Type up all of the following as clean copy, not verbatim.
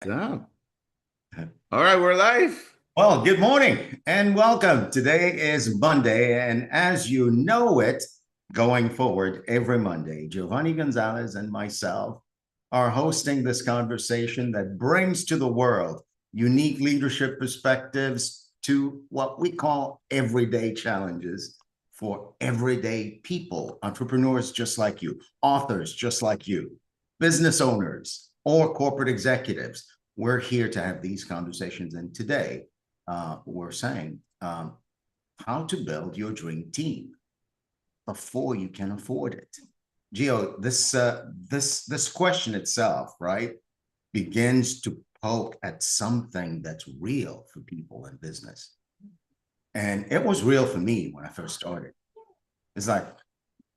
So, all right, we're live. Well, good morning and welcome. Today is Monday, and as you know it, going forward every Monday, Giovanni González and myself are hosting this conversation that brings to the world unique leadership perspectives to what we call everyday challenges for everyday people, entrepreneurs just like you, authors just like you, business owners, or corporate executives. We're here to have these conversations. And today, we're saying how to build your dream team before you can afford it. Gio, this question itself, right, begins to poke at something that's real for people in business, and it was real for me when I first started. It's like,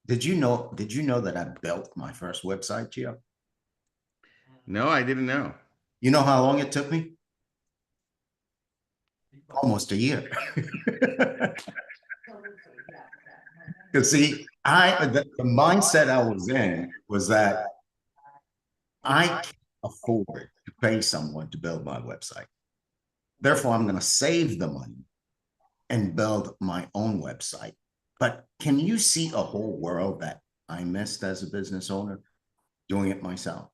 did you know that I built my first website, Gio? No, I didn't know. You know how long it took me? Almost a year. Because see, the mindset I was in was that I can't afford to pay someone to build my website. Therefore, I'm going to save the money and build my own website. But can you see a whole world that I missed as a business owner doing it myself?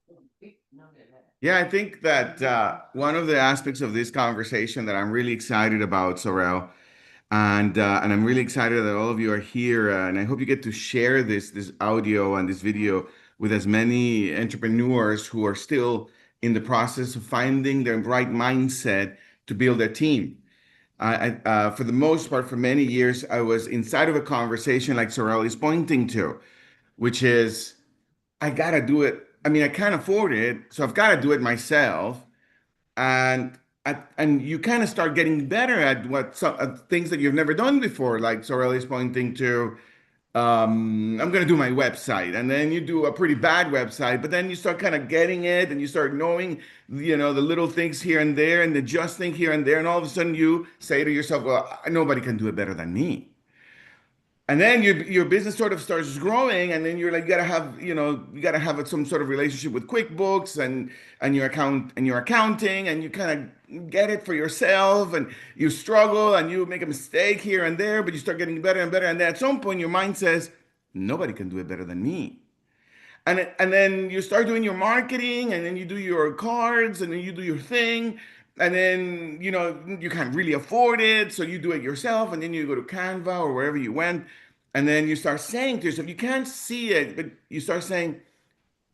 Yeah, I think that one of the aspects of this conversation that I'm really excited about, Sorel, and I'm really excited that all of you are here, and I hope you get to share this audio and this video with as many entrepreneurs who are still in the process of finding their right mindset to build a team. For the most part, for many years, I was inside of a conversation like Sorel is pointing to, which is I gotta do it. I mean, I can't afford it, so I've got to do it myself. And and you kind of start getting better at what some things that you've never done before. Like Sorel is pointing to, I'm gonna do my website, and then you do a pretty bad website, but then you start kind of getting it, and you start knowing, the little things here and there, and adjusting here and there, and all of a sudden you say to yourself, "Well, nobody can do it better than me." And then your business sort of starts growing, and then you're like, you gotta have some sort of relationship with QuickBooks and your accounting, and you kind of get it for yourself, and you struggle and you make a mistake here and there, but you start getting better and better, and then at some point your mind says, nobody can do it better than me. And then you start doing your marketing, and then you do your cards, and then you do your thing, and then you can't really afford it, so you do it yourself, and then you go to Canva or wherever you went, and then you start saying to yourself, you can't see it, but you start saying,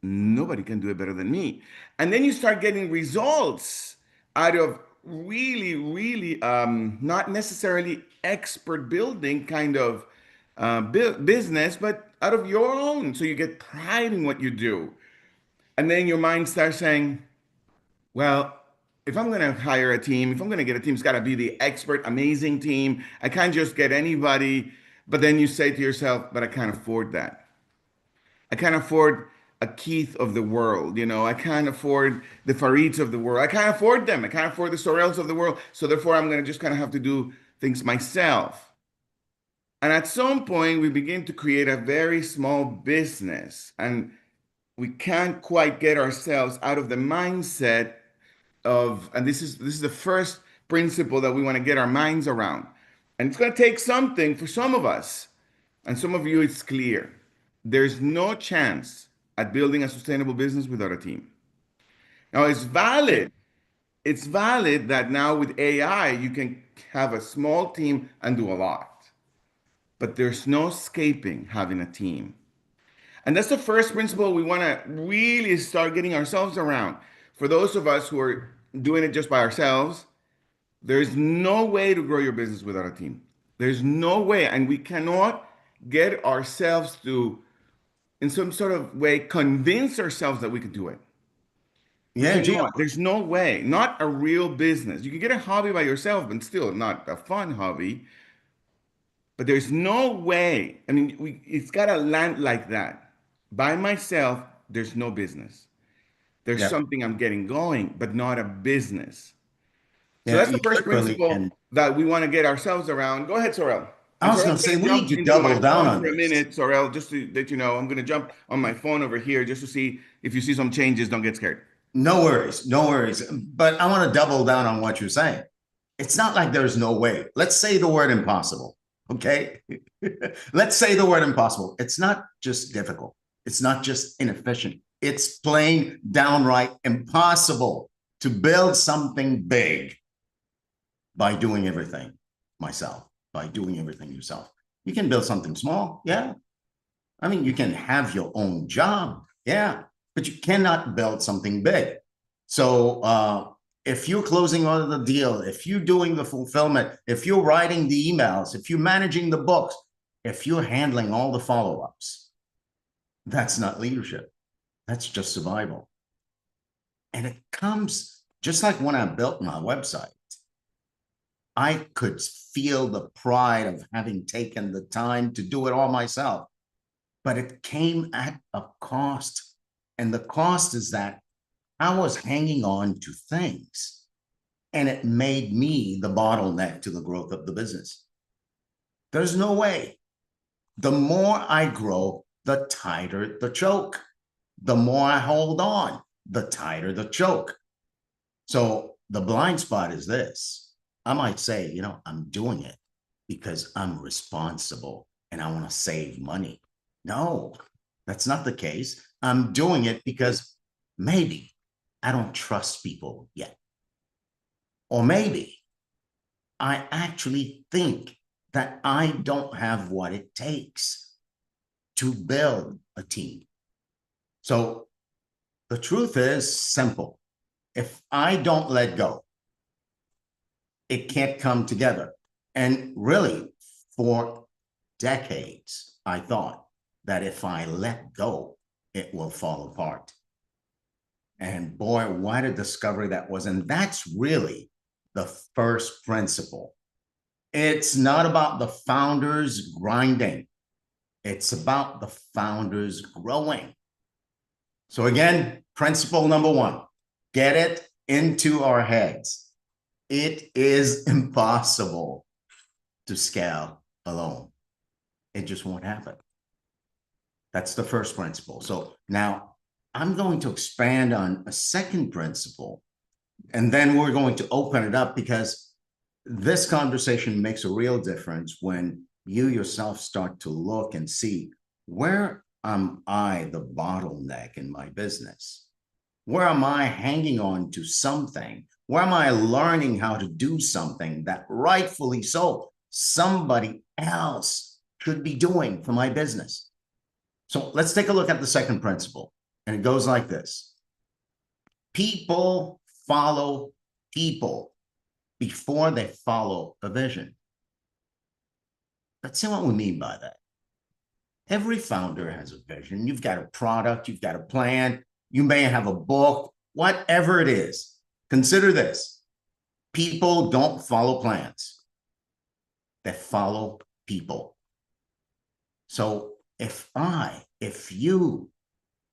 nobody can do it better than me. And then you start getting results out of really, really not necessarily expert building kind of business, but out of your own. So you get pride in what you do. And then your mind starts saying, well, if I'm going to hire a team, if I'm going to get a team, it's got to be the expert, amazing team. I can't just get anybody. But then you say to yourself, but I can't afford that. I can't afford a Keith of the world, I can't afford the Farids of the world. I can't afford them. I can't afford the Saurels of the world. So therefore, I'm going to just kind of have to do things myself. And at some point, we begin to create a very small business, and we can't quite get ourselves out of the mindset of, and this is the first principle that we want to get our minds around. And it's going to take something for some of us, and some of you, it's clear. There's no chance at building a sustainable business without a team. Now, it's valid. It's valid that now with AI, you can have a small team and do a lot. But there's no escaping having a team. And that's the first principle we want to really start getting ourselves around. For those of us who are doing it just by ourselves, there's no way to grow your business without a team. There's no way. And we cannot get ourselves to, in some sort of way, convince ourselves that we can do it. We Yeah, Gio. cannot. There's no way. Not a real business. You can get a hobby by yourself, but still not a fun hobby. But there's no way. I mean, it's got to land like that. By myself, there's no business. There's Yeah, something I'm getting going, but not a business. So yeah, that's the you first literally principle can. that we want to get ourselves around. Go ahead, Sorel. I And was Sorel, going I'm to say going to we need jump to into my double down phone on for a this. minute, Sorel, just to let you know. I'm going to jump on my phone over here just to see if you see some changes. Don't get scared. No worries, no worries. But I want to double down on what you're saying. It's not like there's no way. Let's say the word impossible. Okay. Let's say the word impossible. It's not just difficult. It's not just inefficient. It's plain downright impossible to build something big by doing everything myself, by doing everything yourself. You can build something small. Yeah. I mean, you can have your own job. Yeah. But you cannot build something big. So, if you're closing on the deal, if you're doing the fulfillment, if you're writing the emails, if you're managing the books, if you're handling all the follow-ups, that's not leadership. That's just survival. And it comes just like when I built my website. I could feel the pride of having taken the time to do it all myself, but it came at a cost. And the cost is that I was hanging on to things, and it made me the bottleneck to the growth of the business. There's no way. The more I grow, the tighter the choke. The more I hold on, the tighter the choke. So the blind spot is this. I might say, I'm doing it because I'm responsible and I want to save money. No, that's not the case. I'm doing it because maybe I don't trust people yet. Or maybe I actually think that I don't have what it takes to build a team. So the truth is simple. If I don't let go, it can't come together. And really, for decades, I thought that if I let go, it will fall apart. And boy, what a discovery that was. And that's really the first principle. It's not about the founders grinding. It's about the founders growing. So again, principle number one, get it into our heads. It is impossible to scale alone. It just won't happen. That's the first principle. So now I'm going to expand on a second principle, and then we're going to open it up because this conversation makes a real difference when you yourself start to look and see, where am I the bottleneck in my business? Where am I hanging on to something? Where am I learning how to do something that rightfully so somebody else should be doing for my business? So let's take a look at the second principle. And it goes like this. People follow people before they follow a vision. Let's see what we mean by that. Every founder has a vision. You've got a product, you've got a plan, you may have a book, whatever it is. Consider this. People don't follow plans. They follow people. So if you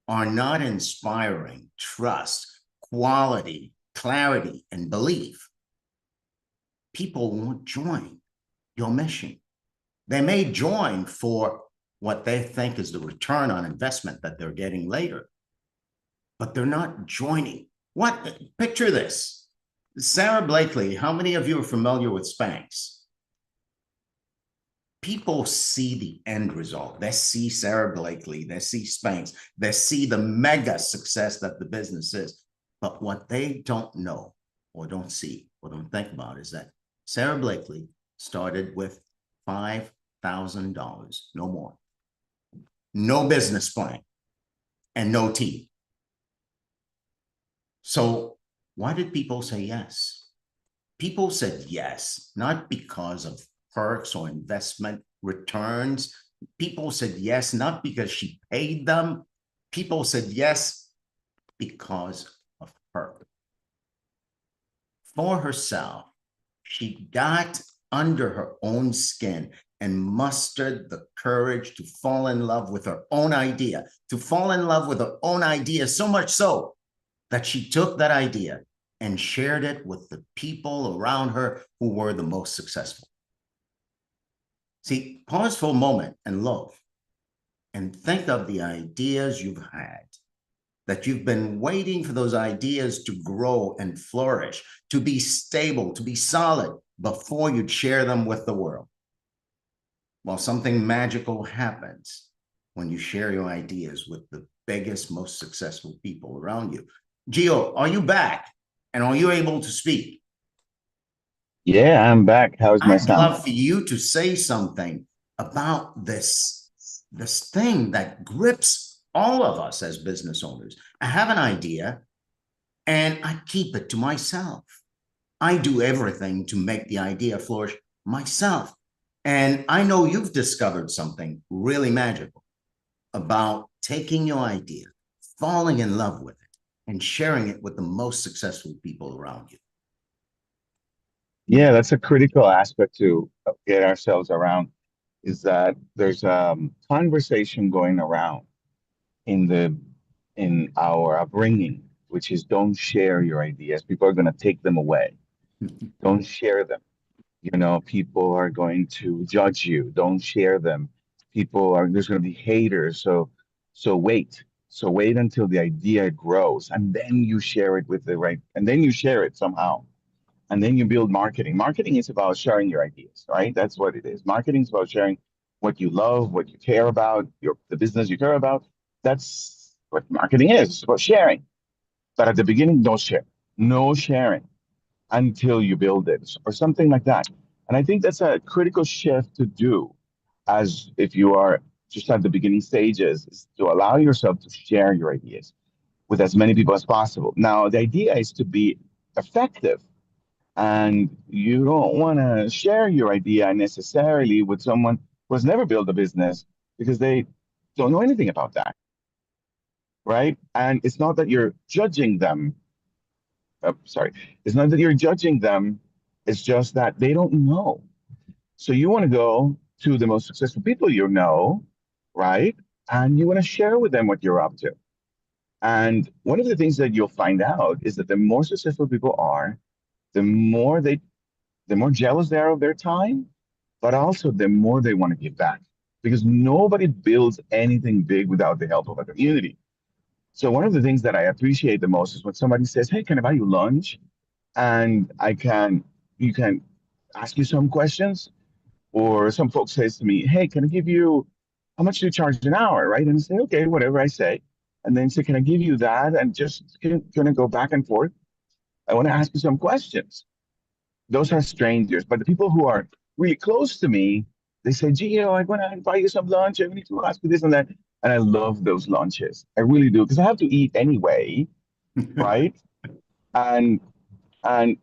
are not inspiring trust, quality, clarity, and belief, people won't join your mission. They may join for what they think is the return on investment that they're getting later, but they're not joining. Picture this. Sarah Blakely, how many of you are familiar with Spanx? People see the end result. They see Sarah Blakely, they see Spanx, they see the mega success that the business is. But what they don't know or don't see or don't think about is that Sarah Blakely started with $5,000, no more. No business plan and no team. So why did people say yes? People said yes, not because of perks or investment returns. People said yes, not because she paid them. People said yes because of her. For herself, she got under her own skin and mustered the courage to fall in love with her own idea, so much so that she took that idea and shared it with the people around her who were the most successful. See, pause for a moment and look and think of the ideas you've had that you've been waiting for those ideas to grow and flourish, to be stable, to be solid before you'd share them with the world. Well, something magical happens when you share your ideas with the biggest, most successful people around you. Gio, are you back? And are you able to speak? Yeah, I'm back. How's my I'd sound? love for you to say something about this thing that grips all of us as business owners. I have an idea and I keep it to myself. I do everything to make the idea flourish myself. And I know you've discovered something really magical about taking your idea, falling in love with it, and sharing it with the most successful people around you. Yeah, that's a critical aspect to get ourselves around is that there's a conversation going around in the in our upbringing, which is don't share your ideas. People are going to take them away. Don't share them. You know, people are going to judge you. Don't share them. People are there's going to be haters. So wait. So wait until the idea grows and then you share it with the right and then you share it somehow. And then you build marketing. Marketing is about sharing your ideas, right? That's what it is. Marketing is about sharing what you love, what you care about, the business you care about. That's what marketing is. It's about sharing. But at the beginning, don't share. No sharing until you build it or something like that. And I think that's a critical shift to do as if you are just at the beginning stages, is to allow yourself to share your ideas with as many people as possible. Now, the idea is to be effective and you don't want to share your idea necessarily with someone who has never built a business because they don't know anything about that, right? And it's not that you're judging them. Sorry, it's not that you're judging them. It's just that they don't know. So you want to go to the most successful people you know, right? And you want to share with them what you're up to. And one of the things that you'll find out is that the more successful people are, the more they the more jealous they are of their time, but also the more they want to give back because nobody builds anything big without the help of a community. So one of the things that I appreciate the most is when somebody says, "Hey, can I buy you lunch?" And you can ask you some questions, or some folks says to me, "Hey, can I give you, how much do you charge an hour?" Right? And I say, "Okay, whatever I say." And then say, "Can I give you that?" And just kind of go back and forth. I want to ask you some questions. Those are strangers. But the people who are really close to me, they say, Gio, I want to buy you some lunch. I need to ask you this and that. And I love those lunches. I really do, because I have to eat anyway, right? And and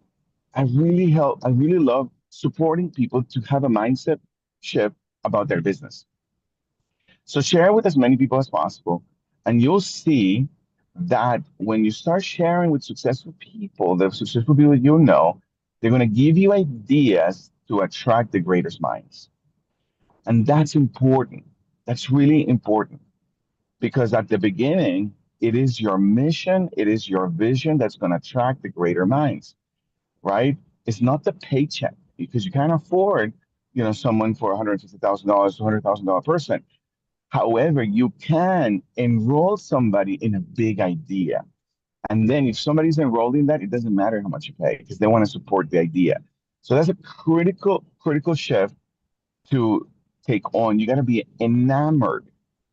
I really love supporting people to have a mindset shift about their business. So share with as many people as possible. And you'll see that when you start sharing with successful people, the successful people you know, they're going to give you ideas to attract the greatest minds. And that's important. That's really important because at the beginning, it is your mission, it is your vision that's going to attract the greater minds, right? It's not the paycheck because you can't afford, someone for $150,000, $200,000 person. However, you can enroll somebody in a big idea. And then if somebody's enrolled in that, it doesn't matter how much you pay because they want to support the idea. So that's a critical shift to take on. You got to be enamored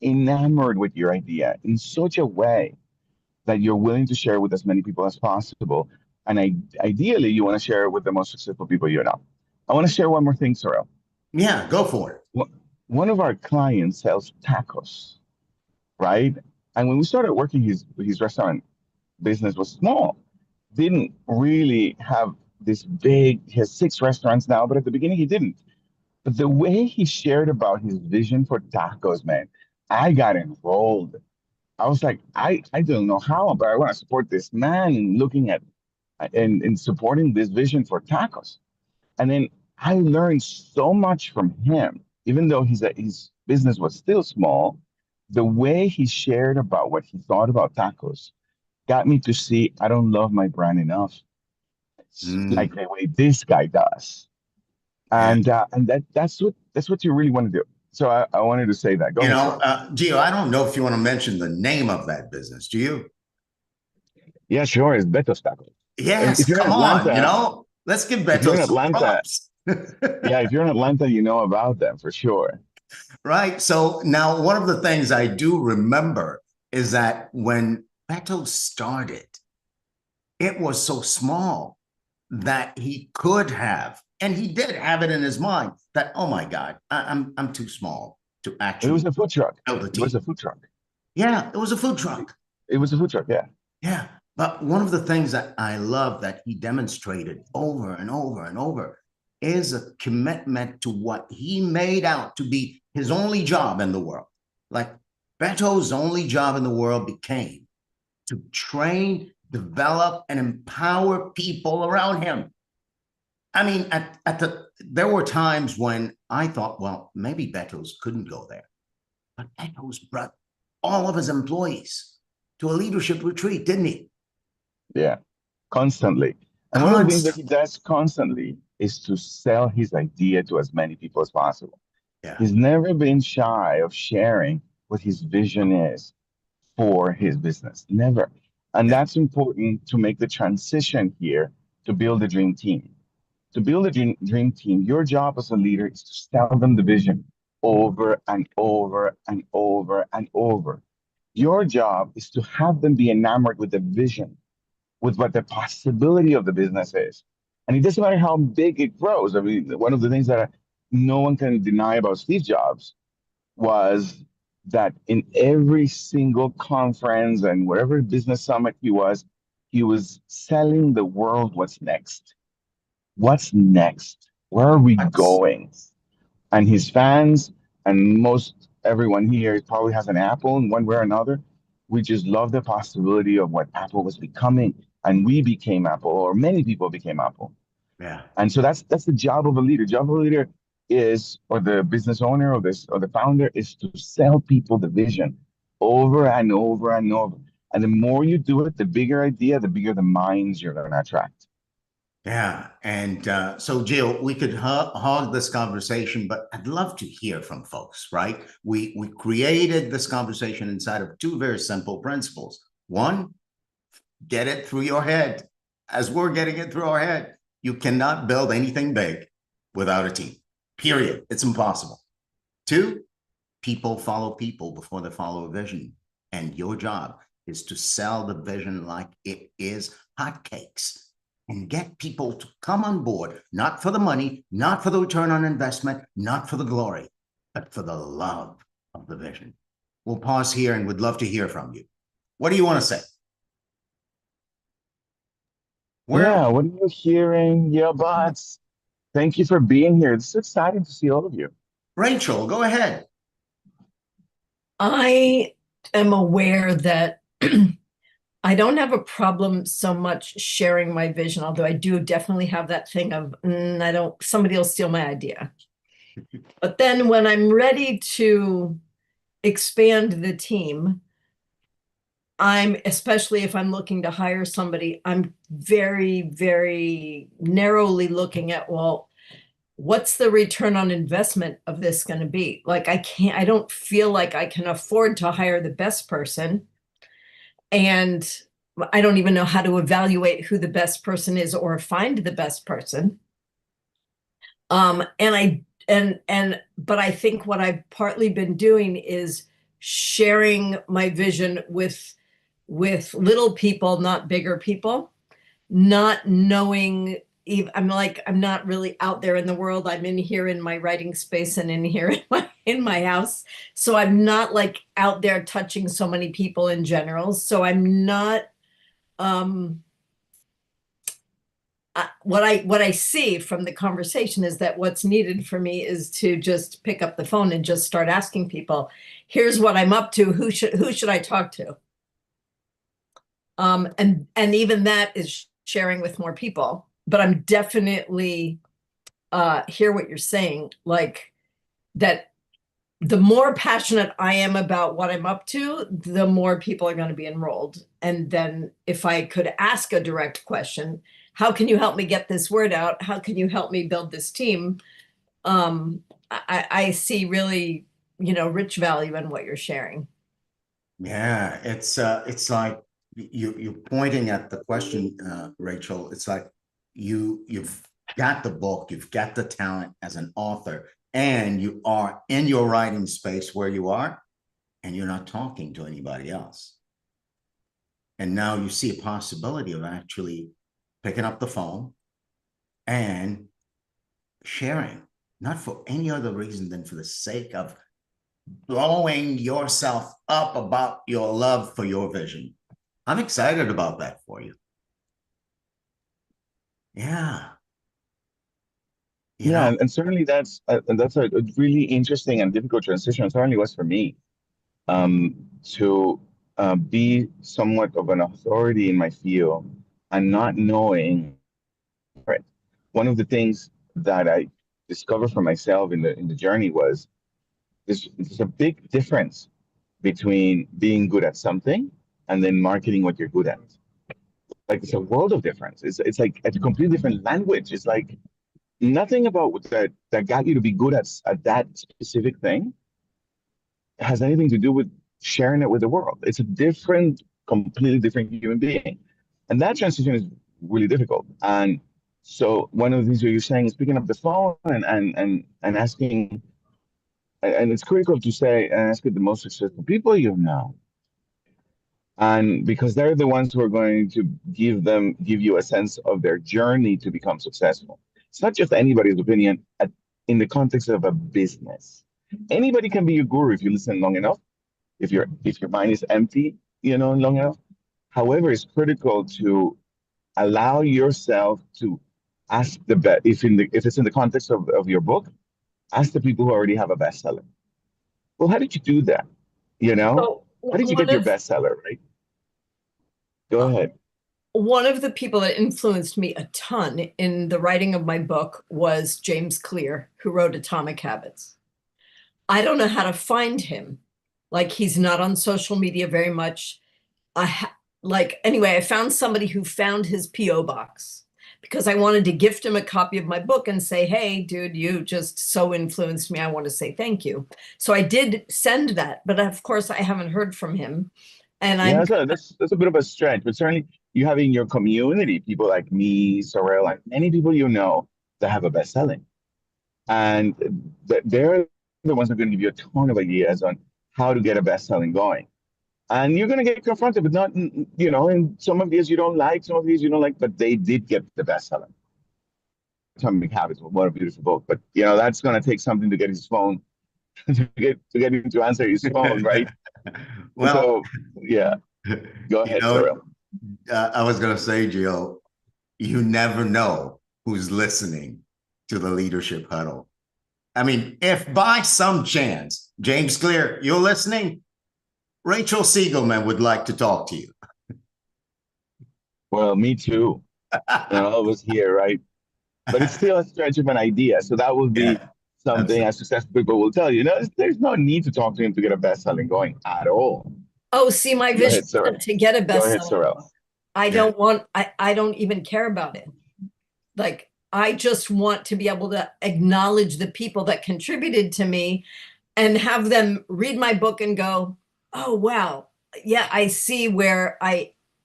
with your idea in such a way that you're willing to share with as many people as possible. And ideally, you want to share it with the most successful people you know. I want to share one more thing, Saurel. Yeah, go for it. One of our clients sells tacos, right? And when we started working, his restaurant business was small. Didn't really have this big. He has 6 restaurants now, but at the beginning he didn't. But the way he shared about his vision for tacos, man, I got enrolled. I was like, I don't know how, but I want to support this man in looking at and supporting this vision for tacos. And then I learned so much from him, even though his business was still small. The way he shared about what he thought about tacos got me to see I don't love my brand enough, like Mm, the way this guy does. yeah. And that's what you really want to do. So I wanted to say that. Go ahead, sir. Gio, I don't know if you want to mention the name of that business. Do you? Yeah, sure. It's Beto's tacos. If Yes, you're in come on, Atlanta, let's give if you're Beto in some Atlanta, props. yeah, if you're in Atlanta, you know about them for sure. Right. So now one of the things I do remember is that when Beto started, it was so small that he could have, and he did have it in his mind that, oh my God, I'm too small to It was actually a food truck. build a It was a team. food truck. Yeah, it was a food truck. It was a food truck. Yeah. Yeah. But one of the things that I love that he demonstrated over and over and over is a commitment to what he made out to be his only job in the world. Like Beto's only job in the world became to train, develop, and empower people around him. I mean, there were times when I thought, well, maybe Beto's couldn't go there. But Beto's brought all of his employees to a leadership retreat, didn't he? Yeah. Constantly. And one of the things that he Constantly. does constantly is to sell his idea to as many people as possible. Yeah. He's never been shy of sharing what his vision is for his business. Never. And Yeah. that's important to make the transition here to build a dream team. To build a dream team, your job as a leader is to sell them the vision over and over and over and over. Your job is to have them be enamored with the vision, with what the possibility of the business is. And it doesn't matter how big it grows. I mean, one of the things that no one can deny about Steve Jobs was that in every single conference and whatever business summit he was selling the world what's next. What's next? Where are we That's, going? And his fans and most everyone here probably has an Apple in one way or another. We just love the possibility of what Apple was becoming, and we became Apple, or many people became Apple. yeah. And so that's the job of a leader. Job of a leader is, or the business owner or this or the founder is to sell people the vision over and over and over. And the more you do it, the bigger idea, the bigger the minds you're going to attract. Yeah. And so, Jill, we could hog this conversation, but I'd love to hear from folks, right? We created this conversation inside of two very simple principles. One, get it through your head. As we're getting it through our head, you cannot build anything big without a team, period. It's impossible. Two, people follow people before they follow a vision. And your job is to sell the vision like it is hotcakes and get people to come on board, not for the money, not for the return on investment, not for the glory, but for the love of the vision. We'll pause here and would love to hear from you. What do you want to say? Yeah, Where, what are you hearing? Yeah, buds. Thank you for being here. It's exciting to see all of you. Rachel, go ahead. I am aware that I don't have a problem so much sharing my vision, although I do definitely have that thing of, I don't, somebody will steal my idea. But then when I'm ready to expand the team, especially if I'm looking to hire somebody, I'm very, very narrowly looking at, well, what's the return on investment of this going to be? Like, I don't feel like I can afford to hire the best person. And I don't even know how to evaluate who the best person is or find the best person. But I think what I've partly been doing is sharing my vision with little people, not bigger people, not knowing. I'm not really out there in the world. I'm in here in my writing space and in here in my house. So I'm not like out there touching so many people in general. So I'm not what I see from the conversation is that what's needed for me is to just pick up the phone and just start asking people, here's what I'm up to. Who should I talk to? And even that is sharing with more people. But I'm definitely hear what you're saying, like that the more passionate I am about what I'm up to, the more people are going to be enrolled. And then if I could ask a direct question, how can you help me get this word out? How can you help me build this team? I see really, rich value in what you're sharing. Yeah, it's like you're pointing at the question, Rachel. It's like you've got the book, you've got the talent as an author, and you are in your writing space where you are, and you're not talking to anybody else. And now you see a possibility of actually picking up the phone and sharing, not for any other reason than for the sake of blowing yourself up about your love for your vision. I'm excited about that for you. Yeah. Yeah, and certainly that's a really interesting and difficult transition. It certainly was for me, to be somewhat of an authority in my field and not knowing. Right. One of the things that I discovered for myself in the journey was there's a big difference between being good at something and then marketing what you're good at. Like it's a world of difference. It's like a completely different language. It's like nothing about what that got you to be good at that specific thing has anything to do with sharing it with the world. It's a different, completely different human being. And that transition is really difficult. And so one of the things that you're saying is picking up the phone and asking, and it's critical to say and ask the most successful people you know. And because they're the ones who are going to give you a sense of their journey to become successful. It's not just anybody's opinion in the context of a business. Anybody can be your guru if you listen long enough, if your mind is empty, long enough. However, it's critical to allow yourself to ask the best. If it's in the context of your book, ask the people who already have a bestseller. Well, how did you do that? So How did you get your bestseller, right? Go ahead. One of the people that influenced me a ton in the writing of my book was James Clear, who wrote Atomic Habits. I don't know how to find him. Like, he's not on social media very much. Anyway, I found somebody who found his P.O. box because I wanted to gift him a copy of my book and say, hey, dude, you just so influenced me. I want to say thank you. So I did send that, but of course I haven't heard from him. And that's a bit of a stretch, but certainly you have in your community people like me, Saurel, like many people that have a best-selling. And they're the ones who are going to give you a ton of ideas on how to get a best-selling going. And you're going to get confronted with not, and some of these you don't like, some of these you don't like, but they did get the bestseller. Atomic Habits, what a beautiful book. But, that's going to take something to get his phone, to get him to answer his phone, right? Well, so, yeah. Go ahead, Saurel. I was going to say, Gio, you never know who's listening to the Leadership Huddle. I mean, if by some chance, James Clear, you're listening, Rachel Siegelman would like to talk to you. Well, me too. I was here, right? But it's still a stretch of an idea. So that would be something as successful people will tell you. There's no need to talk to him to get a best-selling going at all. Oh, see, my vision to get a bestseller. I don't even care about it. Like, I just want to be able to acknowledge the people that contributed to me and have them read my book and go, oh, wow. Yeah, I see where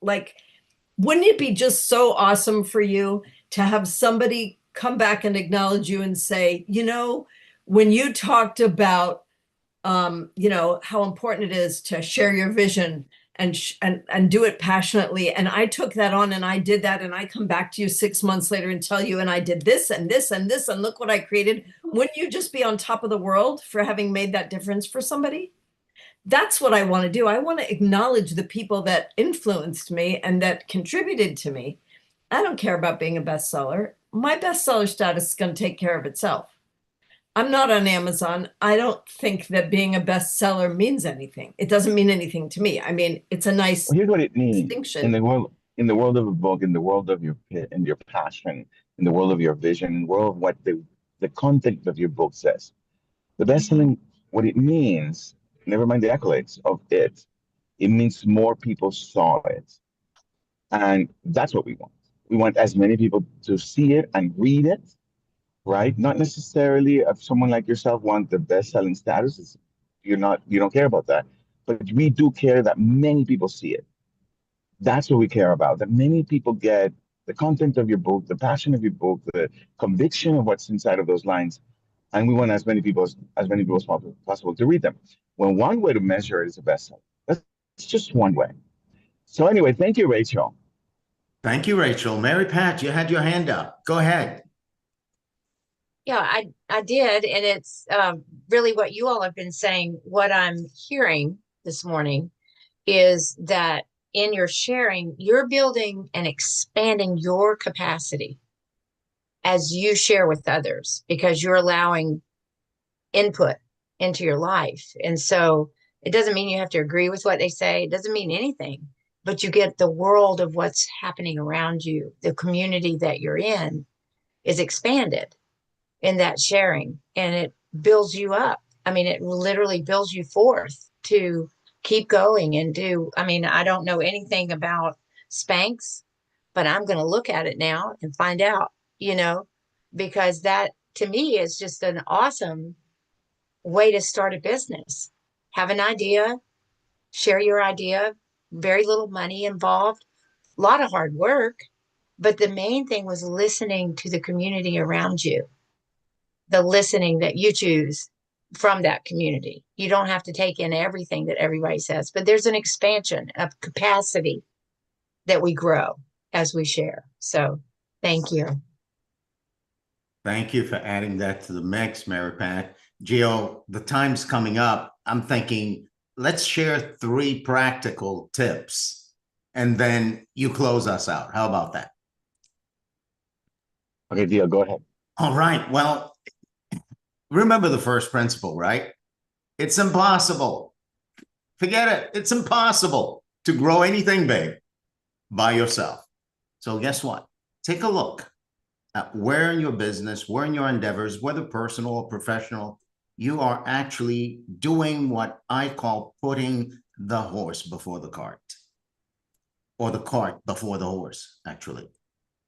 wouldn't it be just so awesome for you to have somebody come back and acknowledge you and say, when you talked about, how important it is to share your vision and do it passionately. And I took that on and I did that. And I come back to you 6 months later and tell you, and I did this and this and this, and look what I created. Wouldn't you just be on top of the world for having made that difference for somebody? That's what I want to do. I want to acknowledge the people that influenced me and that contributed to me. I don't care about being a bestseller. My bestseller status is going to take care of itself. I'm not on Amazon. I don't think that being a bestseller means anything. It doesn't mean anything to me. I mean, it's a nice here's what it means distinction. in the world of a book, in the world of your passion, in the world of your vision, in the world of what the content of your book says. The bestselling, what it means, never mind the accolades of it, it means more people saw it. And that's what we want. We want as many people to see it and read it, right? Not necessarily if someone like yourself want the best-selling status. You don't care about that. But we do care that many people see it. That's what we care about. That many people get the content of your book, the passion of your book, the conviction of what's inside of those lines, and we want as many people as possible to read them. When one way to measure it is a bestseller. That's just one way. So anyway, thank you, Rachel. Thank you, Rachel. Mary Pat, you had your hand up. Go ahead. Yeah, I did, and it's really what you all have been saying. What I'm hearing this morning is that in your sharing, you're building and expanding your capacity as you share with others because you're allowing input into your life. And so it doesn't mean you have to agree with what they say. It doesn't mean anything, but you get the world of what's happening around you. The community that you're in is expanded in that sharing, and it builds you up. I mean, it literally builds you forth to keep going and do. I mean, I don't know anything about Spanx, but I'm going to look at it now and find out, because that to me is just an awesome way to start a business. Have an idea, share your idea, very little money involved, a lot of hard work, but the main thing was listening to the community around you, the listening that you choose from that community. You don't have to take in everything that everybody says, but there's an expansion of capacity that we grow as we share. So thank you. Thank you for adding that to the mix, Mary Pat. Gio, the time's coming up. I'm thinking, let's share 3 practical tips, and then you close us out. How about that? Okay, Dio, go ahead. All right. Well, remember the first principle, right? It's impossible. Forget it. It's impossible to grow anything big by yourself. So guess what? Take a look at where in your business, where in your endeavors, whether personal or professional, you are actually doing what I call putting the horse before the cart, or the cart before the horse, actually.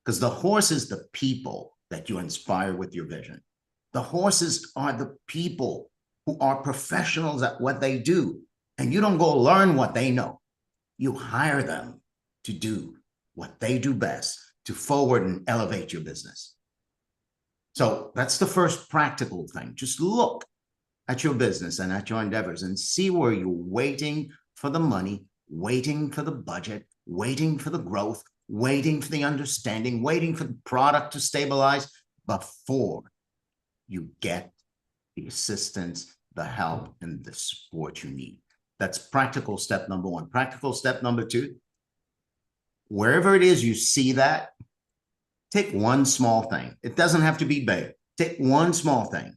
Because the horse is the people that you inspire with your vision. The horses are the people who are professionals at what they do. And you don't go learn what they know. You hire them to do what they do best, to forward and elevate your business. So that's the first practical thing. Just look at your business and at your endeavors and see where you're waiting for the money, waiting for the budget, waiting for the growth, waiting for the understanding, waiting for the product to stabilize before you get the assistance, the help, and the support you need. That's practical step number 1. Practical step number 2, wherever it is you see that, take one small thing. It doesn't have to be big. Take one small thing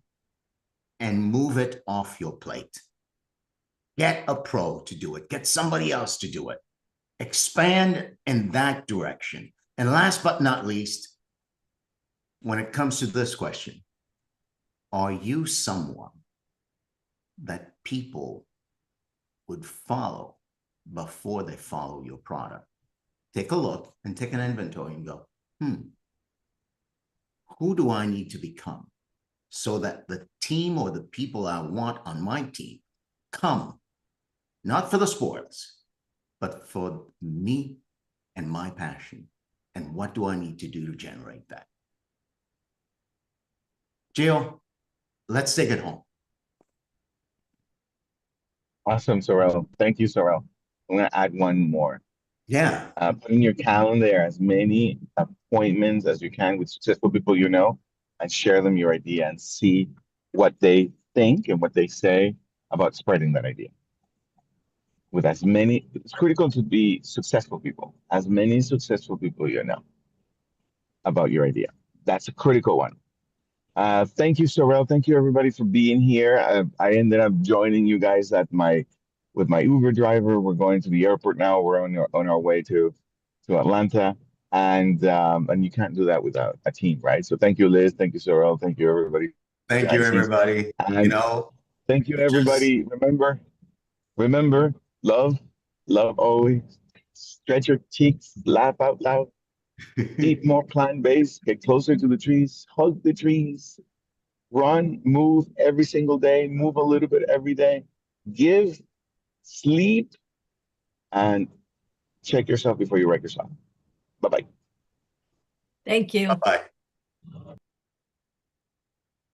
and move it off your plate. Get a pro to do it. Get somebody else to do it. Expand in that direction. And last but not least, when it comes to this question, are you someone that people would follow before they follow your product? Take a look and take an inventory and go, who do I need to become so that the team or the people I want on my team come, not for the sports, but for me and my passion? And what do I need to do to generate that? Gio, let's take it home. Awesome, Saurel. Thank you, Saurel. I'm going to add one more. Yeah. Put in your calendar as many appointments as you can with successful people you know, and share them your idea and see what they think and what they say about spreading that idea. With as many, it's critical to be successful people, as many successful people you know about your idea. That's a critical one. Thank you, Saurel. Thank you, everybody, for being here. I ended up joining you guys with my Uber driver. We're going to the airport now. We're on our way to Atlanta, and you can't do that without a team, right? So thank you, Liz. Thank you, Saurel. Thank you, everybody. Thank you, everybody. And thank you, everybody. Remember, love always. Stretch your cheeks, laugh out loud. Eat more plant-based, get closer to the trees, hug the trees, run, move every single day, move a little bit every day, give, sleep, and check yourself before you wreck yourself. Bye-bye. Thank you. Bye-bye.